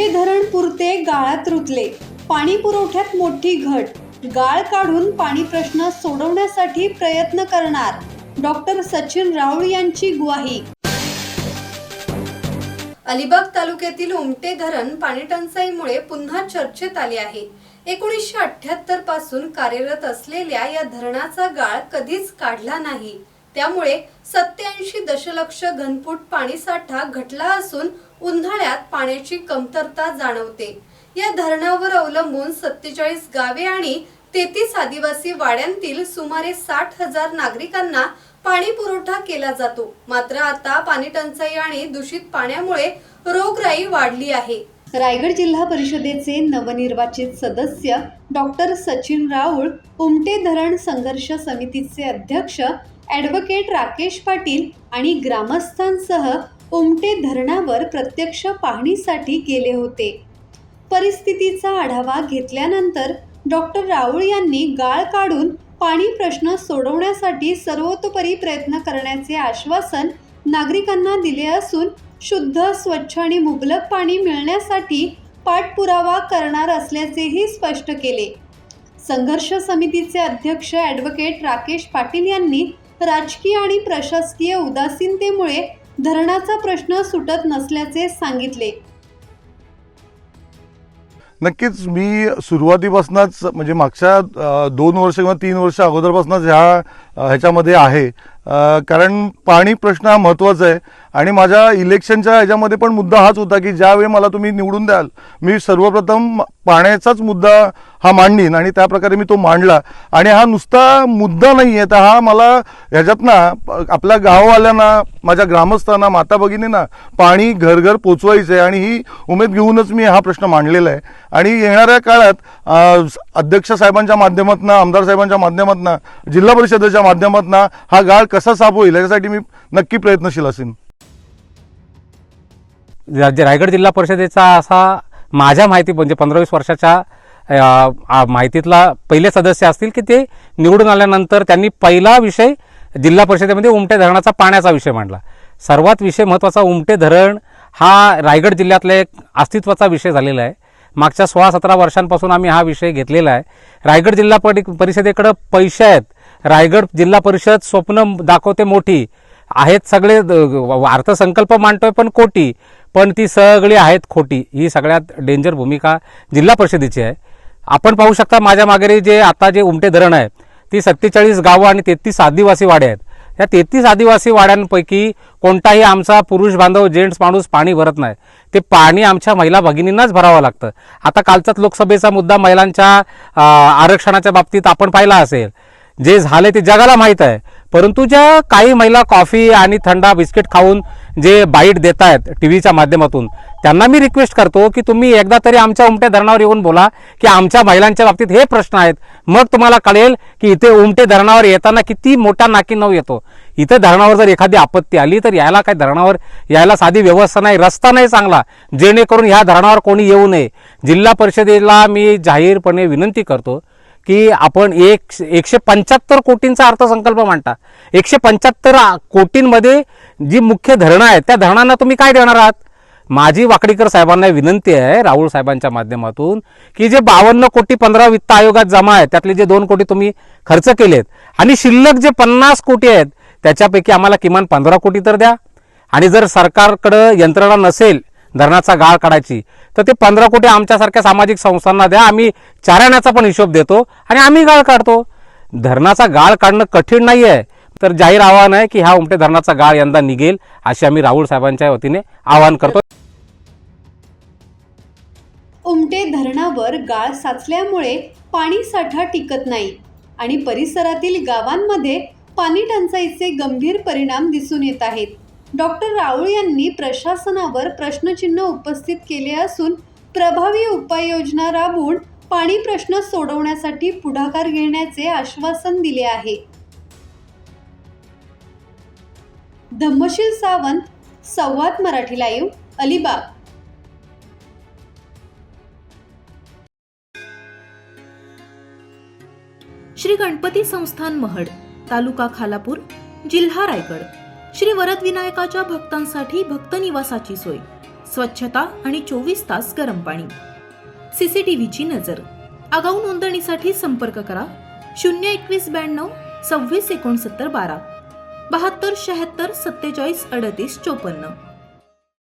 धरण पुरते गाळात रुतले, पाणी पुरवठ्यात मोठी घट, गाळ काढून पाणी प्रश्न सोडवण्यासाठी प्रयत्न करणार, डॉक्टर सचिन राऊळ यांची ग्वाही। अलिबाग तालुक्यातील उमटे धरण पाणी टंचाईमुळे पुन्हा चर्चेत आले आहे। 1978 पासून कार्यरत असलेल्या या धरणाचा गाळ कधीच काढला नाही, त्यामुळे 87 दशलक्ष घनफूट पाणीसाठा घटला असून उन्हाळ्यात पाण्याची कमतरता जाणवते। या धरणावर अवलंबून 47 गावे आणि 33 आदिवासी वाड्यांतील सुमारे 60,000 नागरिकांना पाणी पुरवठा केला जातो। मात्र आता पाणी टंचाई आणि दूषित पाण्यामुळे रोगराई वाढली आहे। रायगड जिल्हा परिषदेचे नवनिर्वाचित सदस्य डॉक्टर सचिन राऊळ, उमटे धरण संघर्ष समितीचे अध्यक्ष ॲडव्होकेट राकेश पाटील आणि ग्रामस्थांसह उमटे धरणावर प्रत्यक्ष पाहणीसाठी गेले होते। परिस्थितीचा आढावा घेतल्यानंतर डॉक्टर राऊळ यांनी गाळ काढून पाणी प्रश्न सोडवण्यासाठी सर्वतोपरी प्रयत्न करण्याचे आश्वासन नागरिकांना दिले असून शुद्ध, स्वच्छ आणि मुबलक पाणी मिळण्यासाठी पाठपुरावा करणार असल्याचेही स्पष्ट केले। संघर्ष समितीचे अध्यक्ष ॲडव्होकेट राकेश पाटील यांनी राजकीय आणि प्रशासकीय उदासीनतेमुळे धरणाचा प्रश्न सुटत नसल्याचे सांगितले। नक्कीच मी सुरुवातीपासूनच म्हणजे मागच्या 2 वर्ष किंवा 3 वर्ष अगोदरपासूनच ह्याच्यामध्ये आहे, कारण पाणी प्रश्न हा महत्त्वाचा आहे। आणि माझ्या इलेक्शनच्या ह्याच्यामध्ये पण मुद्दा हाच होता की ज्यावेळी मला तुम्ही निवडून द्याल, मी सर्वप्रथम पाण्याचाच मुद्दा हा मांडीन आणि त्या प्रकारे मी तो मांडला। आणि हा नुसता मुद्दा नाही आहे, तर हा मला ह्याच्यातनं आपल्या गाववाल्यांना, माझ्या ग्रामस्थांना, माता भगिनींना पाणी घर घर पोचवायचं आहे आणि ही उमेद घेऊनच मी हा प्रश्न मांडलेला आहे। आणि येणाऱ्या काळात अध्यक्ष साहेबांच्या माध्यमातून, आमदार साहेबांच्या माध्यमातून, जिल्हा परिषदेच्या माध्यमातून हा गाळ कसा साफ होईल याच्यासाठी मी नक्की प्रयत्नशील असेन। रायगड जिल्हा परिषदेचा असा माझ्या माहिती म्हणजे 15-20 वर्षाच्या माहितीतला पहिले सदस्य असतील की ते निवडून आल्यानंतर त्यांनी पहिला विषय जिल्हा परिषदेमध्ये उमटे धरणाचा पाण्याचा विषय मांडला। सर्वात विषय महत्त्वाचा उमटे धरण हा रायगड जिल्ह्यातला एक अस्तित्वाचा विषय झालेला आहे। मागच्या 16-17 वर्षांपासून आम्ही हा विषय घेतलेला आहे। रायगड जिल्हा परिषदेकडे पैसे आहेत, रायगड जिल्हा परिषद स्वप्न दाखवते मोठी आहेत, सगळे अर्थसंकल्प मांडतोय पण कोटी, पण ती सगळी आहेत खोटी। ही सगळ्यात डेंजर भूमिका जिल्हा परिषदेची आहे। आपण पाहू शकता माझ्या मागे जे आता जे उमटे धरण आहे ती 47 गावं आणि 33 आदिवासी वाडे आहेत। या 33 आदिवासी वाड्यांपैकी कोणताही आमचा पुरुष बांधव, जेंट्स माणूस पाणी भरत नाही। ते पाणी आमच्या महिला भगिनींनाच भरावं लागतं। आता कालचाच लोकसभेचा मुद्दा महिलांच्या आरक्षणाच्या बाबतीत आपण पाहिला असेल, जे झाले ते जगाला माहीत आहे। परंतु ज्या काही महिला कॉफी आणि थंडा बिस्किट खाऊन जे बाईट देत आहेत टीव्हीच्या माध्यमातून, त्यांना मी रिक्वेस्ट करतो की तुम्ही एकदा तरी आमच्या उमटे धरणावर येऊन बोला की आमच्या महिलांच्या बाबतीत हे प्रश्न आहेत। मग तुम्हाला कळेल की इथे उमटे धरणावर येताना किती मोठा नाकीनऊ येतो। इथे धरणावर जर एखादी आपत्ती आली तर यायला काय धरणावर यायला साधी व्यवस्था नाही, रस्ता नाही चांगला, जेणेकरून ह्या धरणावर कोणी येऊ नये। जिल्हा परिषदेला मी जाहीरपणे विनंती करतो की आपण 175 कोटींचा अर्थसंकल्प मांडता। 175 कोटींमध्ये जी मुख्य धरणं आहेत त्या धरणांना तुम्ही काय देणार आहात? माझी वाकडीकर साहेबांना विनंती आहे राहुल साहेबांच्या माध्यमातून की जे 52 कोटी 15 वित्त आयोगात जमा आहेत त्यातले जे 2 कोटी तुम्ही खर्च केलेत आणि शिल्लक जे 50 कोटी आहेत त्याच्यापैकी आम्हाला किमान 15 कोटी तर द्या। आणि जर सरकारकडे यंत्रणा नसेल धरणाचा गाळ काढायची तर ते 15 कोटी आमच्यासारख्या सामाजिक संस्थांना द्या, आम्ही चाराण्याचा पण हिशोब देतो आणि आम्ही गाळ काढतो। धरणाचा गाळ काढणं कठीण नाही आहे। तर जाहीर आवाहन आहे की हा उमटे धरणाचा गाळ यंदा निघेल अशी आम्ही राहुल साहेबांच्या वतीने आवाहन करतो। उमटे धरणावर गाळ साचल्यामुळे पाणी साठा टिकत नाही आणि परिसरातील गावांमध्ये पाणी टंचाईचे गंभीर परिणाम दिसून येत आहेत। डॉक्टर राऊळ यांनी प्रशासनावर प्रश्नचिन्ह उपस्थित केले असून प्रभावी उपाययोजना राबवून पाणी प्रश्न सोडवण्यासाठी पुढाकार घेण्याचे आश्वासन दिले आहे। धम्मशील सावंत, संवाद मराठी लाईव्ह, अलिबाग। श्री गणपती संस्थान महड, तालुका खालापूर, जिल्हा रायगड। श्री वरद विनायकाच्या भक्तांसाठी भक्त निवासाची सोय, स्वच्छता आणि 24 तास गरम पाणी. CCTVची नजर. आगाऊ नोंदणीसाठी संपर्क करा 02192 26 69 12 72 76 47 38 54.